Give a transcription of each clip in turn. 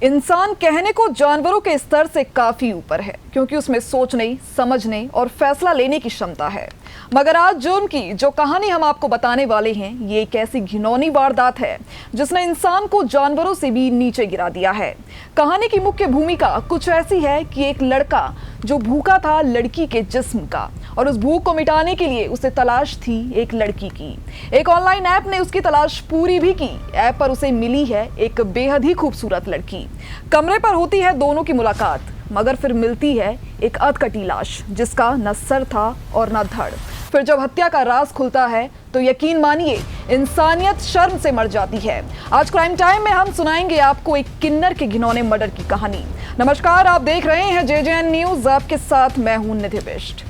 इंसान कहने को जानवरों के स्तर से काफी ऊपर है, क्योंकि उसमें सोचने, समझने और फैसला लेने की क्षमता है। मगर आज जुर्म की जो कहानी हम आपको बताने वाले हैं, ये एक ऐसी घिनौनी वारदात है जिसने इंसान को जानवरों से भी नीचे गिरा दिया है। कहानी की मुख्य भूमिका कुछ ऐसी है कि एक लड़का जो भूखा था लड़की के जिस्म का, और उस भूख को मिटाने के लिए उसे तलाश थी एक लड़की की। एक ऑनलाइन ऐप ने उसकी तलाश पूरी भी की। ऐप पर उसे मिली है एक बेहद ही खूबसूरत लड़की। कमरे पर होती है दोनों की मुलाकात, मगर फिर मिलती है एक अधकटी लाश जिसका न सर था और न धड़। फिर जब हत्या का राज खुलता है तो यकीन मानिए इंसानियत शर्म से मर जाती है। आज क्राइम टाइम में हम सुनाएंगे आपको एक किन्नर के घिनौने मर्डर की कहानी। नमस्कार, आप देख रहे हैं JJN न्यूज। आपके साथ मैं हूं निधि बिष्ट।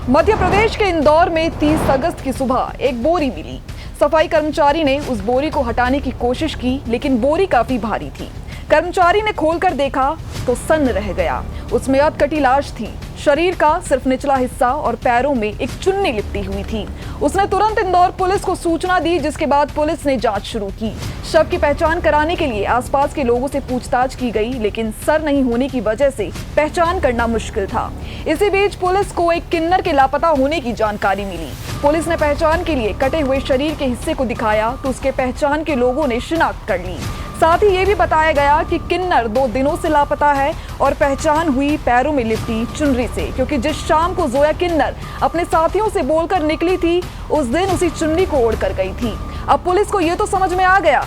मध्य प्रदेश के इंदौर में 30 अगस्त की सुबह एक बोरी मिली। सफाई कर्मचारी ने उस बोरी को हटाने की कोशिश की, लेकिन बोरी काफी भारी थी। कर्मचारी ने खोलकर देखा तो सन्न रह गया। उसमें अधकटी लाश थी। शरीर का सिर्फ निचला हिस्सा और पैरों में एक चुन्नी लिपटी हुई थी। उसने तुरंत इंदौर पुलिस को सूचना दी, जिसके बाद पुलिस ने जांच शुरू की। शव की पहचान कराने के लिए आसपास के लोगों से पूछताछ की गई, लेकिन सर नहीं होने की वजह से पहचान करना मुश्किल था। इसी बीच पुलिस को एक किन्नर के लापता होने की जानकारी मिली। पुलिस ने पहचान के लिए कटे हुए शरीर के हिस्से को दिखाया तो उसके पहचान के लोगों ने शिनाख्त कर ली। साथ ही ये भी बताया गया कि किन्नर 2 दिनों से लापता है और पहचान हुई पैरों में लिपटी चुनरी से, क्योंकि जिस शाम को जोया किन्नर अपने साथियों से बोलकर निकली थी, उस दिन उसी चुनरी को ओढ़कर गई थी। अब पुलिस को ये तो समझ में आ गया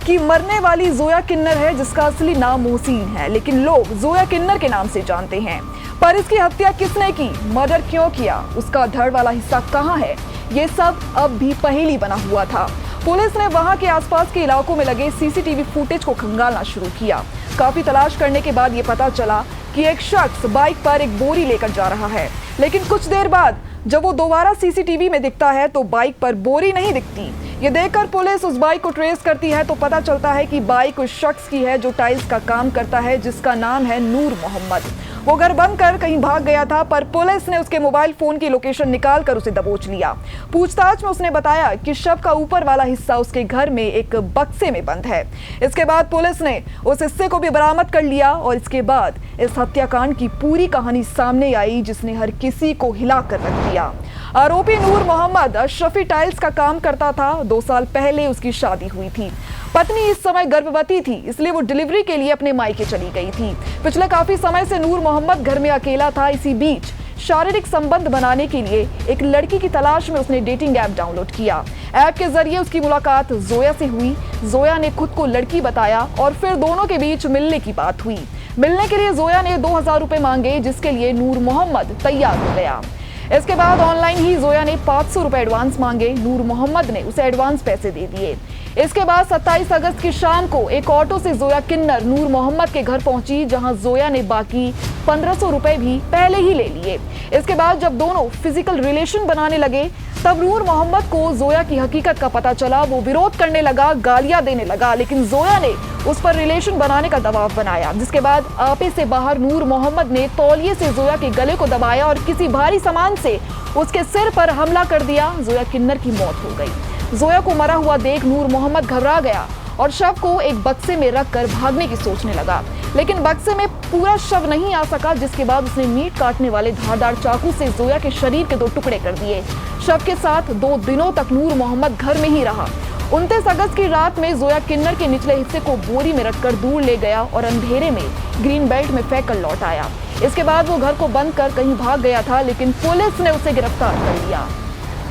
कि मरने वाली जोया किन्नर है, जिसका असली नाम मोहसिन है, लेकिन लोग जोया किन्नर के नाम से जानते हैं। पर इसकी हत्या किसने की, मर्डर क्यों किया, उसका धड़ वाला हिस्सा कहाँ है, ये सब अब भी पहेली बना हुआ था। पुलिस ने वहां के आसपास के इलाकों में लगे CCTV फुटेज को खंगालना शुरू किया। काफी तलाश करने के बाद ये पता चला कि एक शख्स बाइक पर एक बोरी लेकर जा रहा है, लेकिन कुछ देर बाद जब वो दोबारा CCTV में दिखता है तो बाइक पर बोरी नहीं दिखती। ये देखकर पुलिस उस बाइक को ट्रेस करती है तो पता चलता है कि बाइक उस शख्स की है जो टाइल्स का काम करता है, जिसका नाम है नूर मोहम्मद। वो घर बंद कर कहीं भाग गया था, पर पुलिस ने उसके मोबाइल फोन की लोकेशन निकालकर उसे दबोच लिया। पूछताछ में उसने बताया कि शव का ऊपर वाला हिस्सा उसके घर में एक बक्से में बंद है। इसके बाद पुलिस ने उस हिस्से को भी बरामद कर लिया और इसके बाद इस हत्याकांड की पूरी कहानी सामने आई, जिसने हर किसी को हिला कर रख दिया। आरोपी नूर मोहम्मद अशरफी टाइल्स का काम करता था। 2 साल पहले उसकी शादी हुई थी। पत्नी इस समय गर्भवती थी, इसलिए वो डिलीवरी के लिए अपने मायके चली गई थी। पिछले काफी समय से नूर मोहम्मद घर में अकेला था। इसी बीच शारीरिक संबंध बनाने के लिए एक लड़की की तलाश में उसने डेटिंग ऐप डाउनलोड किया। ऐप के जरिए उसकी मुलाकात जोया से हुई। जोया ने खुद को लड़की बताया और फिर दोनों के बीच मिलने की बात हुई। मिलने के लिए जोया ने 2000 रुपए मांगे, जिसके लिए नूर मोहम्मद तैयार हो गया। इसके बाद ऑनलाइन ही जोया ने 500 रुपए एडवांस मांगे। नूर मोहम्मद ने उसे एडवांस पैसे दे दिए। इसके बाद 27 अगस्त की शाम को एक ऑटो से जोया किन्नर नूर मोहम्मद के घर पहुंची, जहां जोया ने बाकी 1500 रुपए भी पहले ही ले लिए। इसके बाद जब दोनों फिजिकल रिलेशन बनाने लगे, तब नूर मोहम्मद को जोया की हकीकत का पता चला। वो विरोध करने लगा, गालियां देने लगा, लेकिन जोया ने उस पर रिलेशन बनाने का दबाव बनाया। जिसके बाद आपे से बाहर नूर मोहम्मद ने तौलिए से जोया के गले को दबाया और किसी भारी सामान से उसके सिर पर हमला कर दिया। जोया किन्नर की मौत हो गई। जोया को मरा हुआ देख नूर मोहम्मद घबरा गया और शव को एक बक्से में रखकर भागने की सोचने लगा, लेकिन बक्से में पूरा शव नहीं आ सका। जिसके बाद उसने मीट काटने वाले धारदार चाकू से जोया के शरीर के 2 टुकड़े कर दिए। शव के साथ 2 दिनों तक नूर मोहम्मद घर में ही रहा। 29 अगस्त की रात में जोया किन्नर के निचले हिस्से को बोरी में रखकर दूर ले गया और अंधेरे में ग्रीन बेल्ट में फेंक कर लौट आया। इसके बाद वो घर को बंद कर कहीं भाग गया था, लेकिन पुलिस ने उसे गिरफ्तार कर लिया।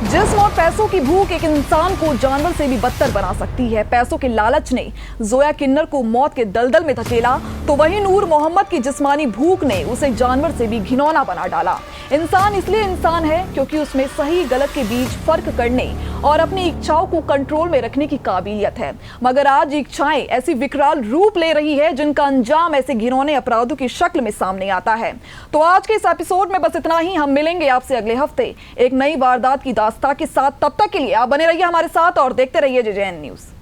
जिस्म और पैसों की भूख एक इंसान को जानवर से भी बदतर बना सकती है। पैसों के लालच ने जोया किन्नर को मौत के दलदल में धकेला, तो वहीं नूर मोहम्मद की जिस्मानी भूख ने उसे जानवर से भी घिनौना बना डाला। इंसान इसलिए इंसान है क्योंकि उसमें सही गलत के बीच फर्क करने और अपनी इच्छाओं को कंट्रोल में रखने की काबिलियत है। मगर आज इच्छाएं ऐसी विकराल रूप ले रही है जिनका अंजाम ऐसे घिनौने अपराधों की शक्ल में सामने आता है। तो आज के इस एपिसोड में बस इतना ही। हम मिलेंगे आपसे अगले हफ्ते एक नई वारदात की दास्तां के साथ। तब तक के लिए आप बने रहिए हमारे साथ और देखते रहिए JJN न्यूज।